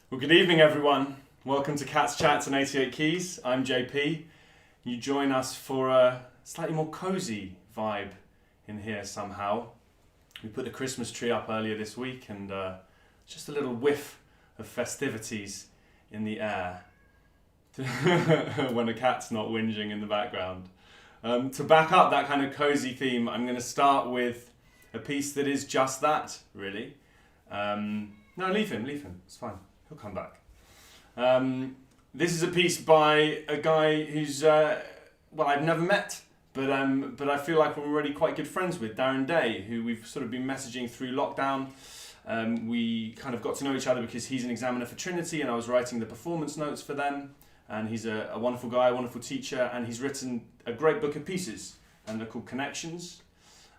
Well, good evening, everyone. Welcome to Cat's Chats and 88 Keys. I'm JP. You join us for a slightly more cozy vibe in here somehow. We put the Christmas tree up earlier this week and just a little whiff of festivities in the air when a cat's not whinging in the background. To back up that kind of cozy theme, I'm going to start with a piece that is just that, really. No, leave him. It's fine. He'll come back. This is a piece by a guy who's, I've never met, but I feel like we're already quite good friends with, Darren, who we've sort of been messaging through lockdown. We kind of got to know each other because he's an examiner for Trinity and I was writing the performance notes for them. And he's a wonderful guy, a wonderful teacher, and he's written a great book of pieces, and they're called Connections.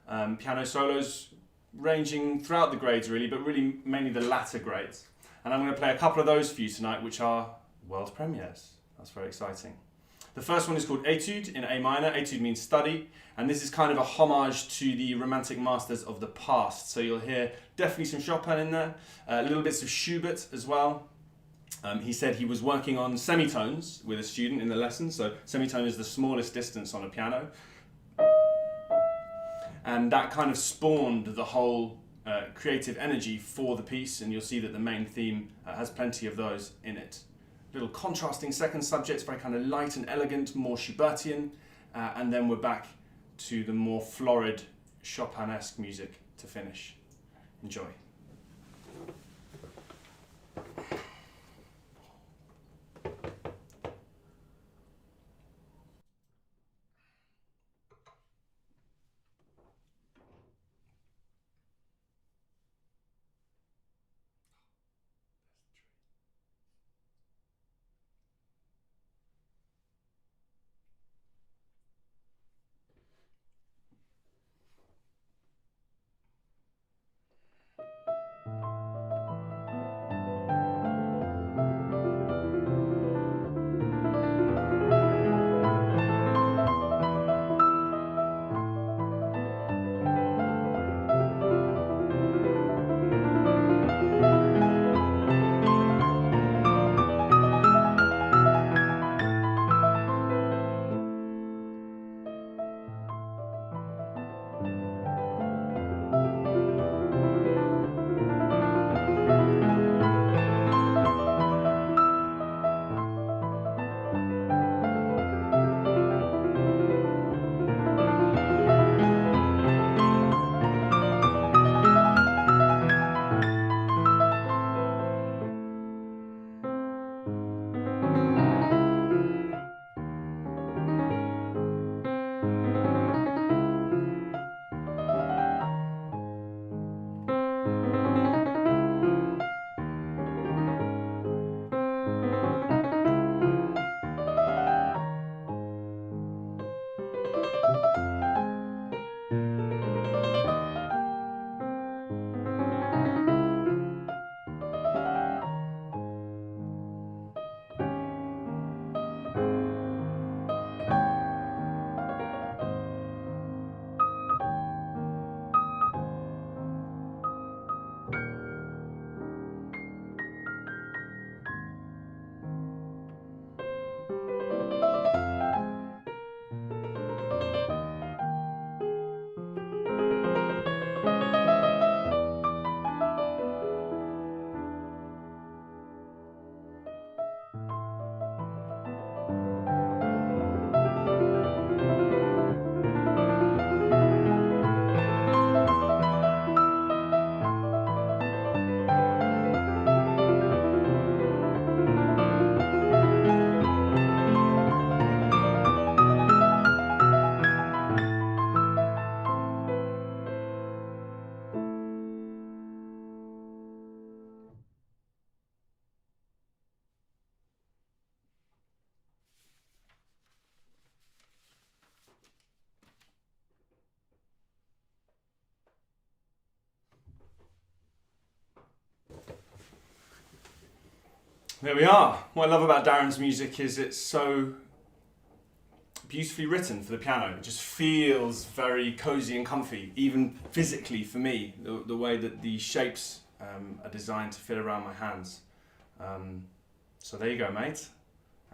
Piano solos ranging throughout the grades really, but really mainly the latter grades. And I'm going to play a couple of those for you tonight, which are world premieres. That's very exciting. The first one is called Étude in A minor. Étude means study, and this is kind of a homage to the Romantic masters of the past. So you'll hear definitely some Chopin in there, little bits of Schubert as well. He said he was working on semitones with a student in the lesson. So semitone is the smallest distance on a piano. And that kind of spawned the whole creative energy for the piece, and you'll see that the main theme has plenty of those in it. Little contrasting second subjects, very kind of light and elegant, more Schubertian, and then we're back to the more florid Chopin-esque music to finish. Enjoy. There we are. What I love about Darren's music is it's so beautifully written for the piano. It just feels very cozy and comfy, even physically for me, the way that the shapes are designed to fit around my hands. So there you go, mate.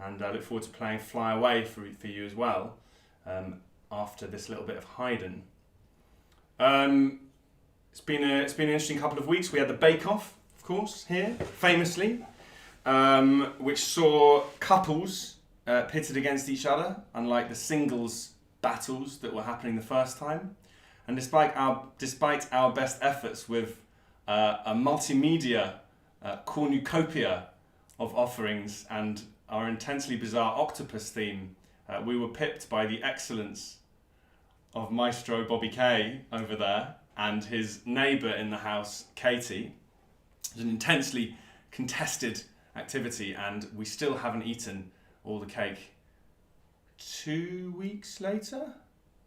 And I look forward to playing Fly Away for you as well, after this little bit of Haydn. It's been an interesting couple of weeks. We had the Bake Off, of course, here, famously, which saw couples pitted against each other, unlike the singles battles that were happening the first time. And despite our best efforts with a multimedia cornucopia of offerings and our intensely bizarre octopus theme, we were pipped by the excellence of Maestro Bobby Kay over there and his neighbour in the house, Katie. It was an intensely contested activity, and we still haven't eaten all the cake. 2 weeks later?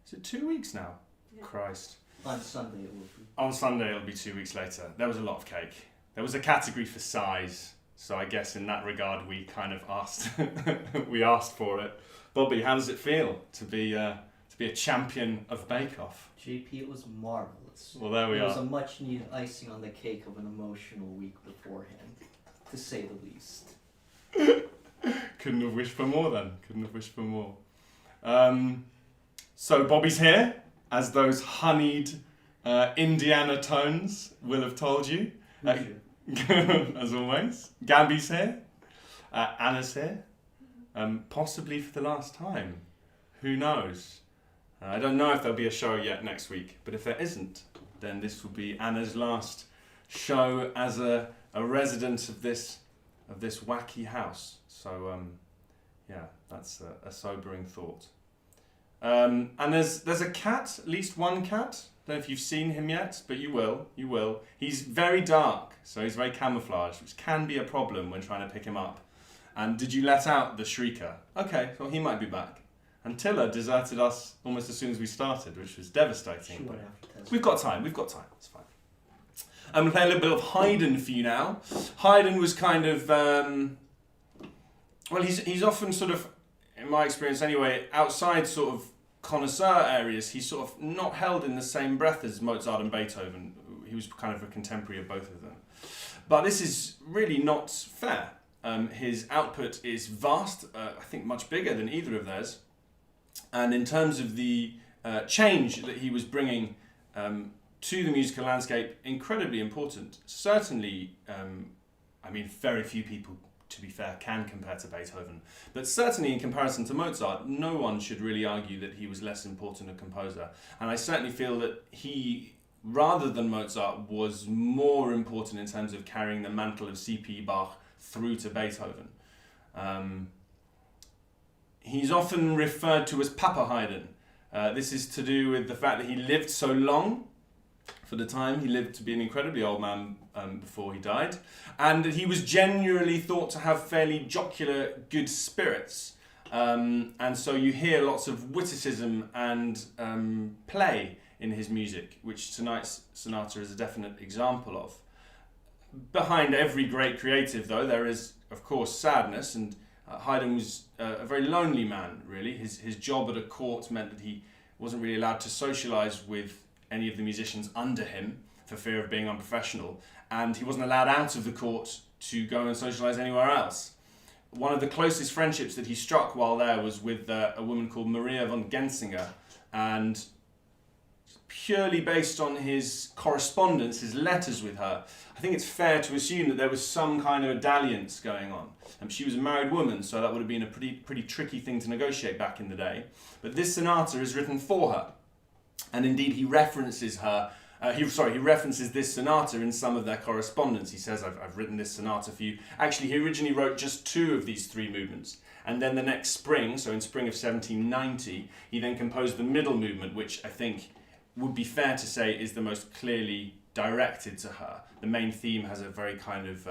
Is it 2 weeks now? Yeah. Christ. On Sunday it will be. On Sunday it'll be 2 weeks later. There was a lot of cake. There was a category for size, so I guess in that regard we kind of asked we asked for it. Bobby, how does it feel to be a champion of Bake Off? JP, it was marvelous. Well, there we are. It was a much needed icing on the cake of an emotional week beforehand, to say the least. Couldn't have wished for more then. Couldn't have wished for more. So Bobby's here, as those honeyed Indiana tones will have told you. As always. Gambi's here. Anna's here. Possibly for the last time. Who knows? I don't know if there'll be a show yet next week, but if there isn't, then this will be Anna's last show as a resident of this wacky house. So yeah, that's a sobering thought. And there's a cat, at least one cat. Don't know if you've seen him yet, but you will. He's very dark, so he's very camouflaged, which can be a problem when trying to pick him up. And did you let out the shrieker? Okay, well he might be back. And Tilla deserted us almost as soon as we started, which was devastating. We've got time, it's fine. I'm going to play a little bit of Haydn for you now. Haydn was kind of, well, he's often sort of, in my experience anyway, outside sort of connoisseur areas, he's sort of not held in the same breath as Mozart and Beethoven. He was kind of a contemporary of both of them. But this is really not fair. His output is vast, I think much bigger than either of theirs. And in terms of the change that he was bringing to the musical landscape, incredibly important. Certainly, I mean, very few people, to be fair, can compare to Beethoven. But certainly in comparison to Mozart, no one should really argue that he was less important a composer. And I certainly feel that he, rather than Mozart, was more important in terms of carrying the mantle of C.P. Bach through to Beethoven. He's often referred to as Papa Haydn. This is to do with the fact that he lived so long. For the time, he lived to be an incredibly old man before he died. And that he was generally thought to have fairly jocular good spirits. And so you hear lots of witticism and play in his music, which tonight's sonata is a definite example of. Behind every great creative, though, there is, of course, sadness, and Haydn was a very lonely man, really. His job at a court meant that he wasn't really allowed to socialise with any of the musicians under him for fear of being unprofessional, and he wasn't allowed out of the court to go and socialise anywhere else. One of the closest friendships that he struck while there was with a woman called Maria von Gensinger, and purely based on his correspondence, his letters with her, I think it's fair to assume that there was some kind of a dalliance going on. She was a married woman, so that would have been a pretty tricky thing to negotiate back in the day. But this sonata is written for her, and indeed he references her. He references this sonata in some of their correspondence. He says, "I've written this sonata for you." Actually, he originally wrote just 2 of these 3 movements, and then the next spring, so in spring of 1790, he then composed the middle movement, which I think would be fair to say is the most clearly directed to her. The main theme has a very kind of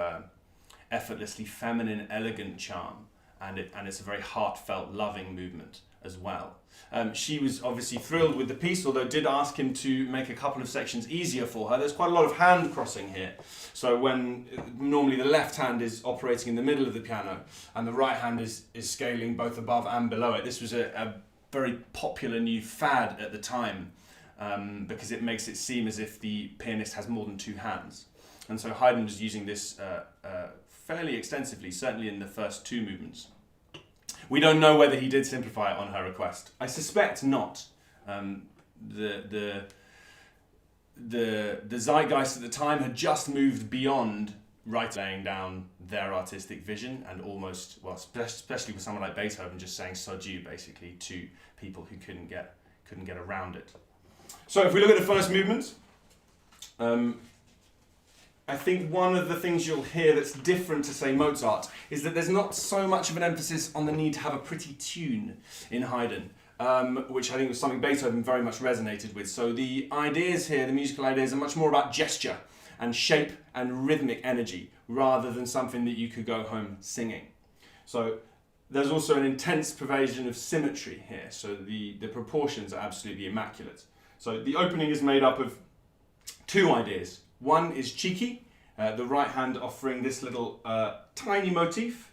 effortlessly feminine, elegant charm, and it's a very heartfelt, loving movement as well. She was obviously thrilled with the piece, although did ask him to make a couple of sections easier for her. There's quite a lot of hand crossing here. So when normally the left hand is operating in the middle of the piano and the right hand is scaling both above and below it, this was a very popular new fad at the time. Because it makes it seem as if the pianist has more than 2 hands. And so Haydn was using this fairly extensively, certainly in the first two movements. We don't know whether he did simplify it on her request. I suspect not. The zeitgeist at the time had just moved beyond laying down their artistic vision and almost, well, especially with someone like Beethoven, just saying "so you" basically to people who couldn't get around it. So if we look at the first movement, I think one of the things you'll hear that's different to, say, Mozart is that there's not so much of an emphasis on the need to have a pretty tune in Haydn, which I think was something Beethoven very much resonated with. So the ideas here, the musical ideas, are much more about gesture and shape and rhythmic energy rather than something that you could go home singing. So there's also an intense pervasion of symmetry here, so the proportions are absolutely immaculate. So the opening is made up of two ideas. One is cheeky, the right hand offering this little tiny motif.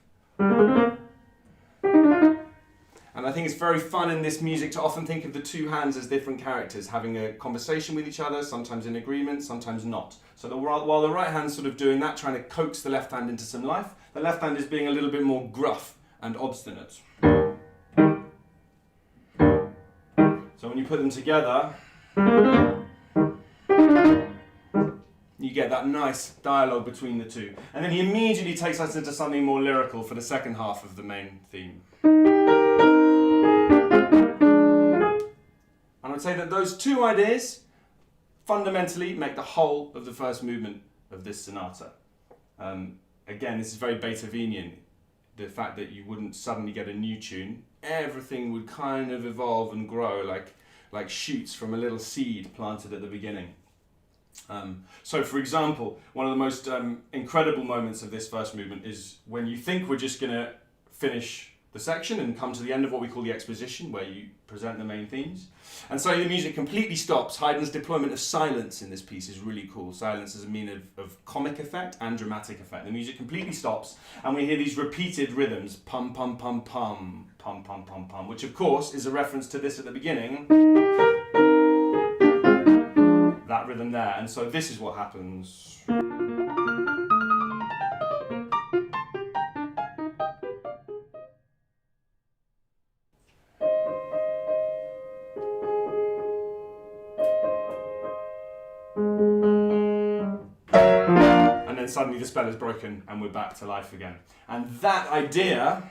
And I think it's very fun in this music to often think of the two hands as different characters, having a conversation with each other, sometimes in agreement, sometimes not. So while the right hand's sort of doing that, trying to coax the left hand into some life, the left hand is being a little bit more gruff and obstinate. So when you put them together, you get that nice dialogue between the two. And then he immediately takes us into something more lyrical for the second half of the main theme. And I would say that those two ideas fundamentally make the whole of the first movement of this sonata. Again, this is very Beethovenian, the fact that you wouldn't suddenly get a new tune. Everything would kind of evolve and grow like shoots from a little seed planted at the beginning. So, for example, one of the most incredible moments of this first movement is when you think we're just going to finish the section and come to the end of what we call the exposition, where you present the main themes. And so the music completely stops. Haydn's deployment of silence in this piece is really cool. Silence as a mean of comic effect and dramatic effect. The music completely stops, and we hear these repeated rhythms, pum, pum, pum, pum, pum, pum, pum, pum, which of course is a reference to this at the beginning. That rhythm there. And so this is what happens. And then suddenly the spell is broken and we're back to life again. And that idea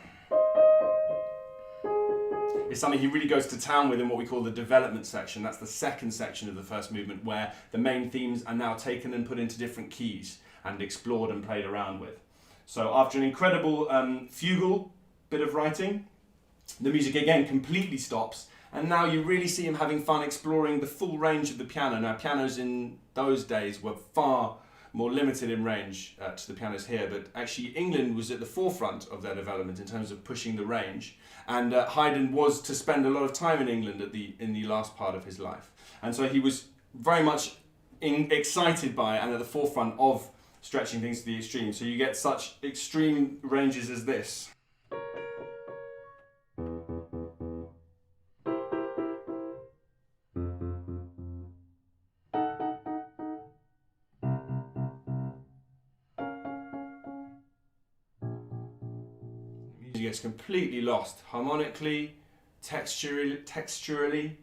is something he really goes to town with in what we call the development section. That's the second section of the first movement, where the main themes are now taken and put into different keys and explored and played around with. So after an incredible fugal bit of writing, the music again completely stops, and now you really see him having fun exploring the full range of the piano. Now, pianos in those days were far more limited in range to the pianos here, but actually England was at the forefront of their development in terms of pushing the range, and Haydn was to spend a lot of time in England in the last part of his life, and so he was very much excited by and at the forefront of stretching things to the extreme. So you get such extreme ranges as this. Gets completely lost harmonically, texturally,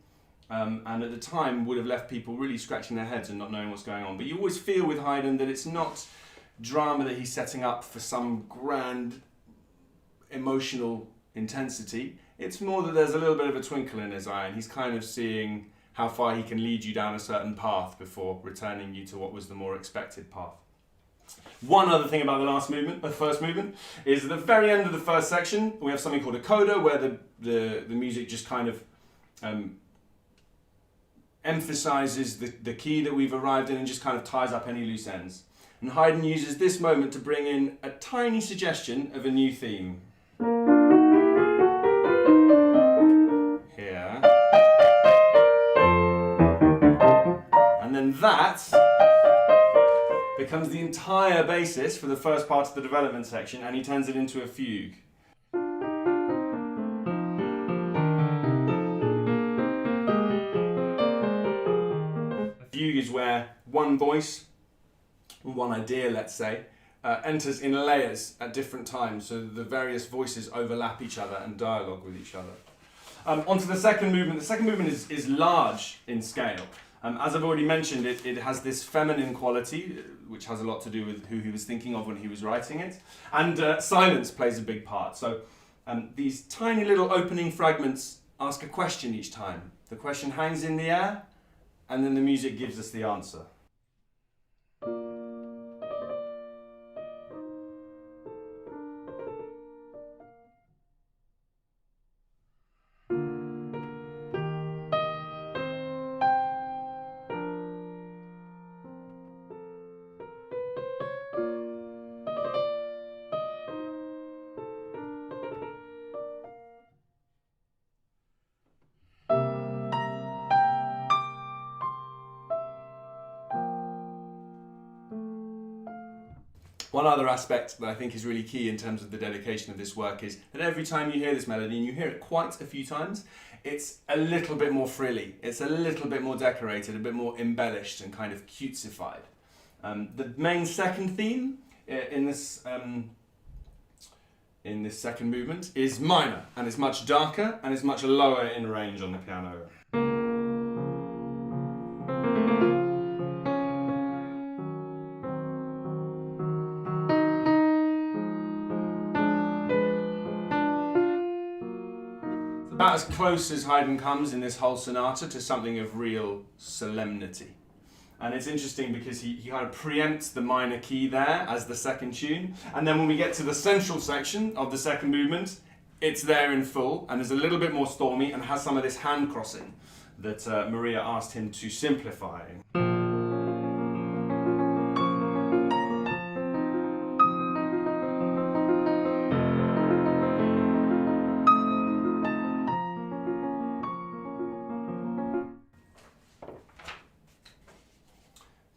and at the time would have left people really scratching their heads and not knowing what's going on. But you always feel with Haydn that it's not drama that he's setting up for some grand emotional intensity. It's more that there's a little bit of a twinkle in his eye, and he's kind of seeing how far he can lead you down a certain path before returning you to what was the more expected path. One other thing about the first movement, is at the very end of the first section, we have something called a coda, where the music just kind of emphasizes the key that we've arrived in and just kind of ties up any loose ends. And Haydn uses this moment to bring in a tiny suggestion of a new theme. Here. And then that becomes the entire basis for the first part of the development section, and he turns it into a fugue. A fugue is where one voice, one idea, let's say, enters in layers at different times, so the various voices overlap each other and dialogue with each other. Onto the second movement. The second movement is large in scale. As I've already mentioned, it has this feminine quality, which has a lot to do with who he was thinking of when he was writing it. And silence plays a big part. So these tiny little opening fragments ask a question each time. The question hangs in the air, and then the music gives us the answer. One other aspect that I think is really key in terms of the dedication of this work is that every time you hear this melody, and you hear it quite a few times, it's a little bit more frilly, it's a little bit more decorated, a bit more embellished and kind of cutesified. The main second theme in this second movement is minor, and it's much darker and it's much lower in range on the piano. About as close as Haydn comes in this whole sonata to something of real solemnity. And it's interesting because he kind of preempts the minor key there as the second tune, and then when we get to the central section of the second movement, it's there in full and is a little bit more stormy and has some of this hand crossing that Maria asked him to simplify.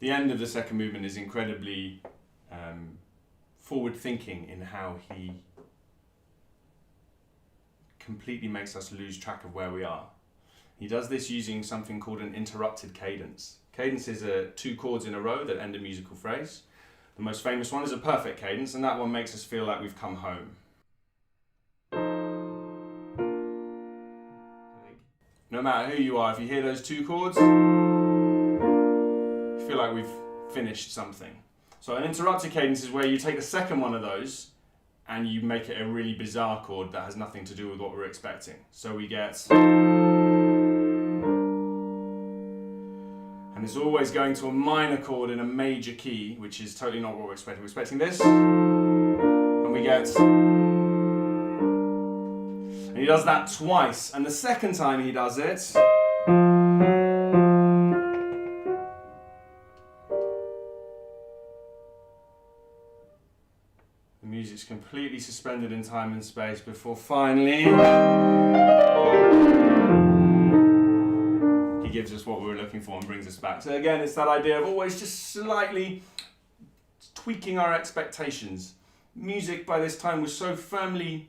The end of the second movement is incredibly forward-thinking in how he completely makes us lose track of where we are. He does this using something called an interrupted cadence. Cadence is 2 chords in a row that end a musical phrase. The most famous one is a perfect cadence, and that one makes us feel like we've come home. No matter who you are, if you hear those 2 chords, feel like we've finished something. So an interrupted cadence is where you take the second one of those and you make it a really bizarre chord that has nothing to do with what we're expecting. So we get, and it's always going to a minor chord in a major key, which is totally not what we're expecting. We're expecting this, and we get, and he does that twice, and the second time he does it, the music's completely suspended in time and space before finally he gives us what we were looking for and brings us back. So again, it's that idea of always just slightly tweaking our expectations. Music by this time was so firmly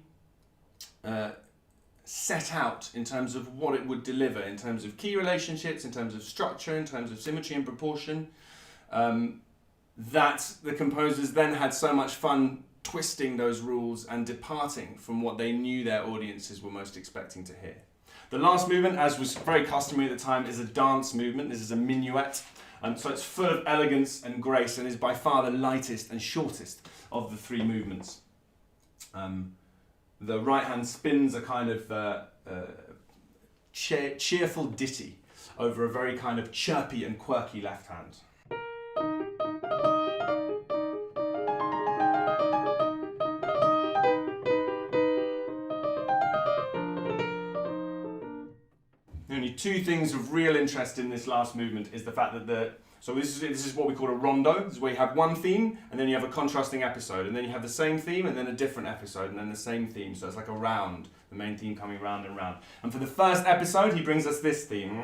set out in terms of what it would deliver, in terms of key relationships, in terms of structure, in terms of symmetry and proportion, that the composers then had so much fun twisting those rules and departing from what they knew their audiences were most expecting to hear. The last movement, as was very customary at the time, is a dance movement. This is a minuet. So it's full of elegance and grace and is by far the lightest and shortest of the 3 movements. The right hand spins a kind of cheerful ditty over a very kind of chirpy and quirky left hand. Only 2 things of real interest in this last movement is the fact that so this is what we call a rondo. This is where you have one theme and then you have a contrasting episode, and then you have the same theme and then a different episode and then the same theme. So it's like a round, the main theme coming round and round. And for the first episode, he brings us this theme.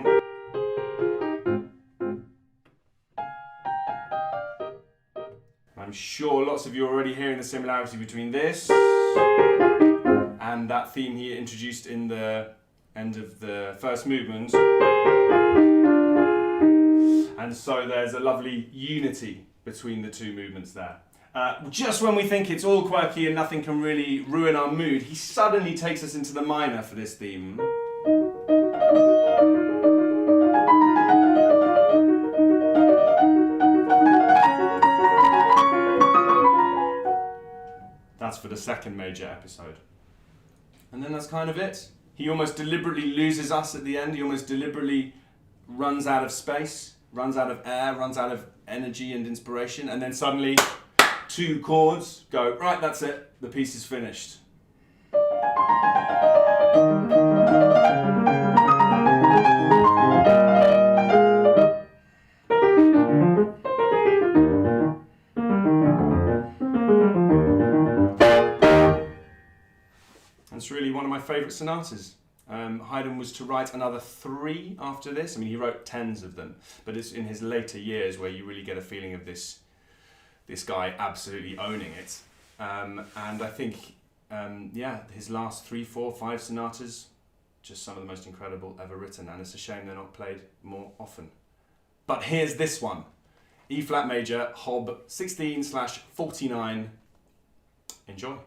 I'm sure lots of you are already hearing the similarity between this and that theme he introduced in the end of the first movement. And so there's a lovely unity between the 2 movements there. Just when we think it's all quirky and nothing can really ruin our mood, he suddenly takes us into the minor for this theme. That's for the second major episode. And then that's kind of it. He almost deliberately loses us at the end. He almost deliberately runs out of space, runs out of air, runs out of energy and inspiration, and then suddenly 2 chords go, right, that's it, the piece is finished. It's really one of my favourite sonatas. Haydn was to write another 3 after this. I mean, he wrote tens of them, but it's in his later years where you really get a feeling of this guy absolutely owning it. And I think, his last 3, 4, 5 sonatas, just some of the most incredible ever written, and it's a shame they're not played more often. But here's this one. E flat major, Hob.16/49. Enjoy.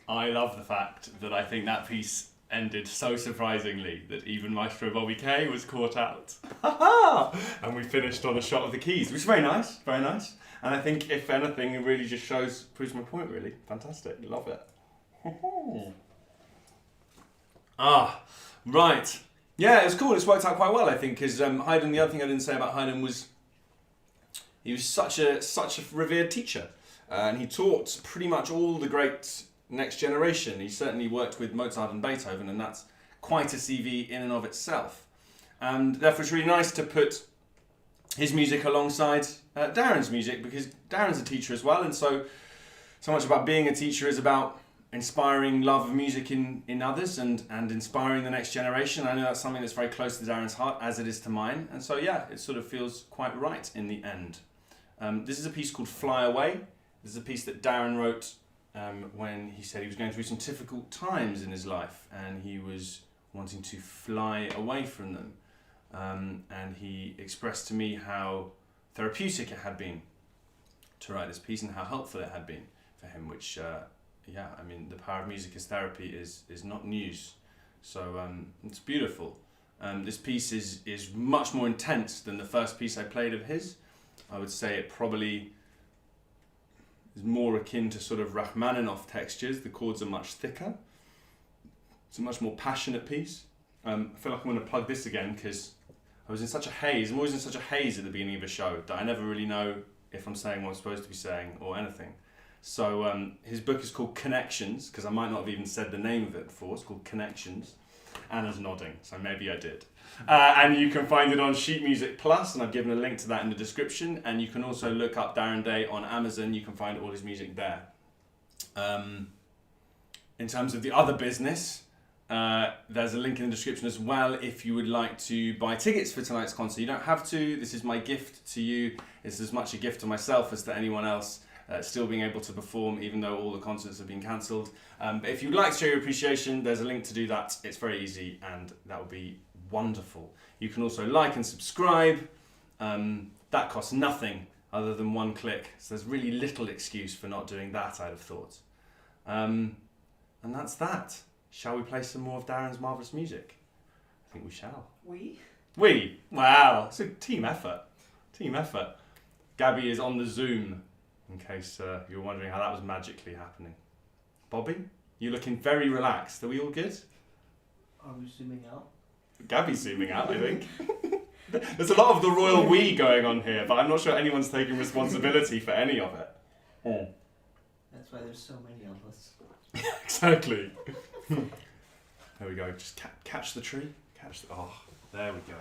I love the fact that I think that piece ended so surprisingly that even Maestro Bobby K was caught out. And we finished on a shot of the keys, which is very nice, very nice. And I think, if anything, it really just proves my point, really. Fantastic, love it. Right. Yeah, it was cool. It's worked out quite well, I think, because Haydn, the other thing I didn't say about Haydn was he was such a revered teacher. And he taught pretty much all the great next generation. He certainly worked with Mozart and Beethoven, and that's quite a CV in and of itself. And therefore it's really nice to put his music alongside Darren's music, because Darren's a teacher as well, and so much about being a teacher is about inspiring love of music in others and inspiring the next generation. I know that's something that's very close to Darren's heart, as it is to mine, and so yeah, it sort of feels quite right in the end. This is a piece called Fly Away. This is a piece that Darren wrote when he said he was going through some difficult times in his life and he was wanting to fly away from them. And he expressed to me how therapeutic it had been to write this piece and how helpful it had been for him, which, I mean, the power of music as therapy is not news. So it's beautiful. This piece is much more intense than the first piece I played of his. I would say it probably is more akin to sort of Rachmaninoff textures. The chords are much thicker. It's a much more passionate piece. I feel like I'm going to plug this again because I was in such a haze. I'm always in such a haze at the beginning of a show that I never really know if I'm saying what I'm supposed to be saying or anything. So his book is called Connections, because I might not have even said the name of it before. It's called Connections. Anna's nodding, so maybe I did. And you can find it on Sheet Music Plus, and I've given a link to that in the description. And you can also look up Darren Day on Amazon. You can find all his music there. In terms of the other business, there's a link in the description as well if you would like to buy tickets for tonight's concert. You don't have to. This is my gift to you. It's as much a gift to myself as to anyone else. Still being able to perform even though all the concerts have been cancelled. But if you'd like to show your appreciation, there's a link to do that. It's very easy and that would be wonderful. You can also like and subscribe. That costs nothing other than one click. So there's really little excuse for not doing that, I'd have thought. And that's that. Shall we play some more of Darren's marvellous music? I think we shall. We? Wow, it's a team effort. Team effort. Gabby is on the Zoom, in case you're wondering how that was magically happening. Bobby, you're looking very relaxed. Are we all good? Are we zooming out? Gabby's zooming out, I think. There's a lot of the royal we going on here, but I'm not sure anyone's taking responsibility for any of it. That's why there's so many of us. Exactly. There we go. Just catch the tree. Oh, there we go.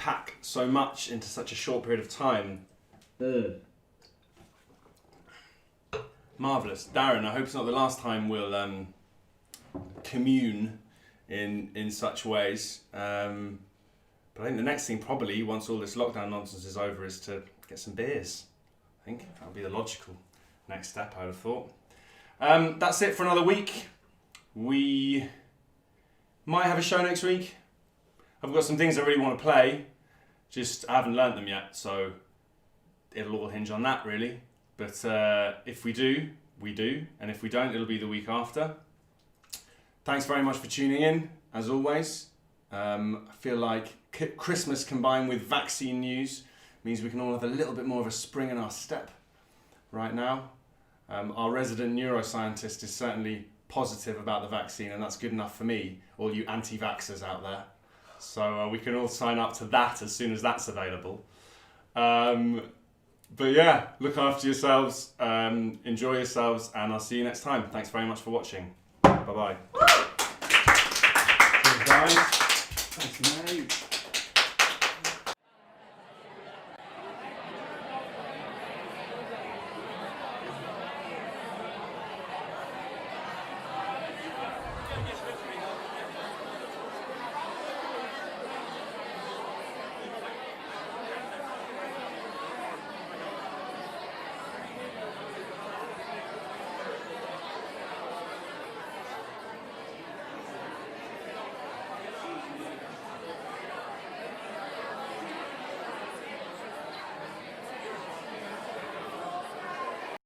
pack so much into such a short period of time. Marvellous. Darren, I hope it's not the last time we'll commune in such ways. But I think the next thing probably, once all this lockdown nonsense is over, is to get some beers. I think that would be the logical next step, I would have thought. That's it for another week. We might have a show next week. I've got some things I really want to play, just I haven't learnt them yet, so it'll all hinge on that really. But if we do, we do, and if we don't, it'll be the week after. Thanks very much for tuning in, as always. I feel like Christmas combined with vaccine news means we can all have a little bit more of a spring in our step right now. Our resident neuroscientist is certainly positive about the vaccine, and that's good enough for me, all you anti-vaxxers out there. So we can all sign up to that as soon as that's available. But yeah, look after yourselves, enjoy yourselves, and I'll see you next time. Thanks very much for watching. Bye-bye.